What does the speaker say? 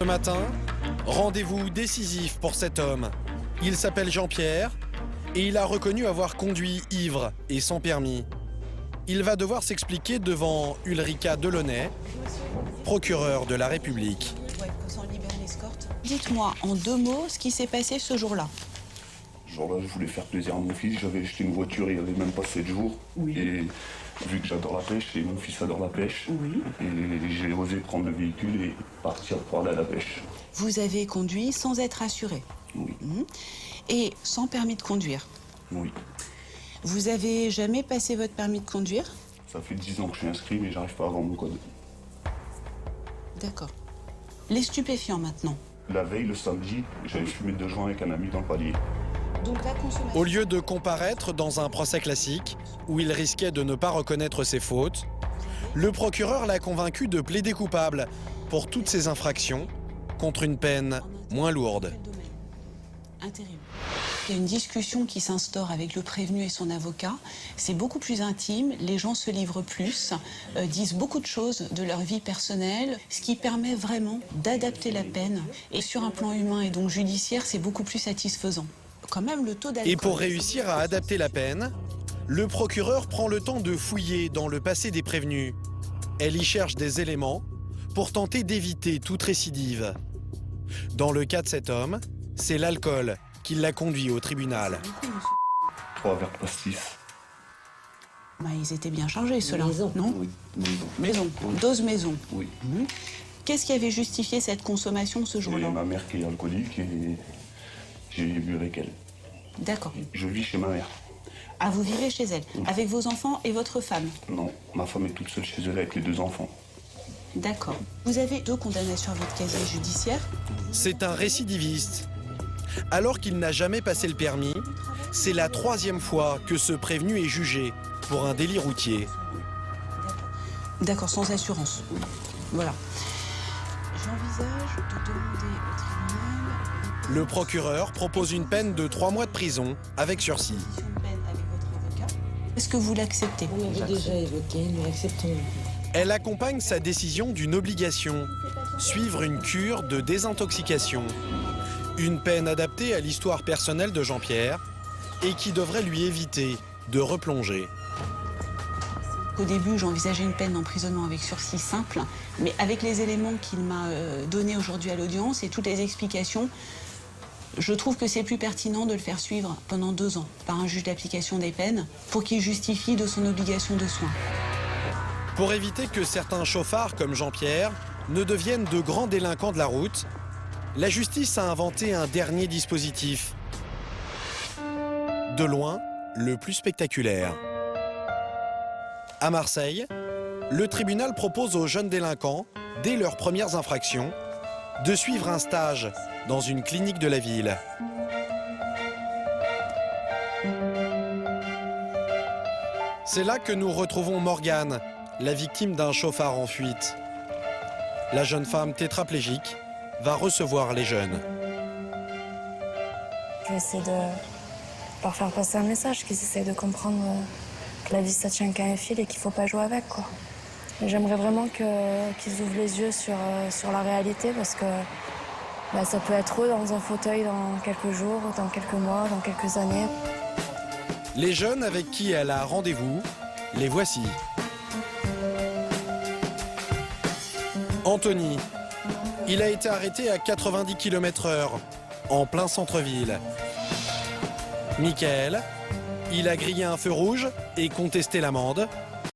Ce matin, rendez-vous décisif pour cet homme. Il s'appelle Jean-Pierre et il a reconnu avoir conduit ivre et sans permis. Il va devoir s'expliquer devant Ulrika Delaunay, procureure de la République. Dites-moi en 2 mots ce qui s'est passé ce jour-là. Ce jour-là, je voulais faire plaisir à mon fils. J'avais acheté une voiture il n'y avait même pas 7 jours. Oui. Et vu que j'adore la pêche et mon fils adore la pêche, Oui. et j'ai osé prendre le véhicule et partir pour aller à la pêche. Vous avez conduit sans être assuré. Oui, Et sans permis de conduire. oui. Vous avez jamais passé votre permis de conduire? Ça fait 10 ans que je suis inscrit, mais j'arrive pas à avoir mon code. D'accord. Les stupéfiants maintenant. La veille, le samedi, j'avais fumé 2 joints avec un ami dans le palier. Donc la consommation. Au lieu de comparaître dans un procès classique, où il risquait de ne pas reconnaître ses fautes, le procureur l'a convaincu de plaider coupable pour toutes ces infractions, contre une peine moins lourde. Intérim. Il y a une discussion qui s'instaure avec le prévenu et son avocat. C'est beaucoup plus intime, les gens se livrent plus, disent beaucoup de choses de leur vie personnelle, ce qui permet vraiment d'adapter la peine. Et sur un plan humain et donc judiciaire, c'est beaucoup plus satisfaisant. Quand même, le taux d'alcool... Et pour réussir à adapter la peine, le procureur prend le temps de fouiller dans le passé des prévenus. Elle y cherche des éléments pour tenter d'éviter toute récidive. Dans le cas de cet homme, c'est l'alcool qui l'a conduit au tribunal. 3 verres de pastis. Bah, ils étaient bien chargés, ceux-là, non? Oui, maison. Maison, dose maison. Oui. Qu'est-ce qui avait justifié cette consommation ce Et jour-là? ma mère qui est alcoolique et j'ai bu avec elle. D'accord. Je vis chez ma mère. Ah, vous vivez chez elle, avec vos enfants et votre femme? Non, ma femme est toute seule chez elle avec les 2 enfants. D'accord. Vous avez 2 condamnations à votre casier judiciaire. C'est un récidiviste. Alors qu'il n'a jamais passé le permis, c'est la 3e fois que ce prévenu est jugé pour un délit routier. D'accord, sans assurance. Voilà. J'envisage de demander au tribunal... Le procureur propose une peine de 3 mois de prison avec sursis. Est-ce que vous l'acceptez? On l'avait déjà évoqué, nous l'acceptons. Elle accompagne sa décision d'une obligation, suivre une cure de désintoxication. Une peine adaptée à l'histoire personnelle de Jean-Pierre et qui devrait lui éviter de replonger. Au début, j'envisageais une peine d'emprisonnement avec sursis simple, mais avec les éléments qu'il m'a donnés aujourd'hui à l'audience et toutes les explications, je trouve que c'est plus pertinent de le faire suivre pendant 2 ans par un juge d'application des peines pour qu'il justifie de son obligation de soins. Pour éviter que certains chauffards comme Jean-Pierre ne deviennent de grands délinquants de la route, la justice a inventé un dernier dispositif. De loin, le plus spectaculaire. À Marseille, le tribunal propose aux jeunes délinquants, dès leurs premières infractions, de suivre un stage dans une clinique de la ville. C'est là que nous retrouvons Morgane, la victime d'un chauffard en fuite. La jeune femme tétraplégique va recevoir les jeunes. Je vais essayer de leur faire passer un message, qu'ils essayent de comprendre que la vie, ça tient qu'à un fil et qu'il ne faut pas jouer avec, quoi. J'aimerais vraiment qu'ils ouvrent les yeux sur la réalité parce que ça peut être eux dans un fauteuil dans quelques jours, dans quelques mois, dans quelques années. Les jeunes avec qui elle a rendez-vous, les voici. Anthony, il a été arrêté à 90 km/h, en plein centre-ville. Michael, il a grillé un feu rouge et contesté l'amende.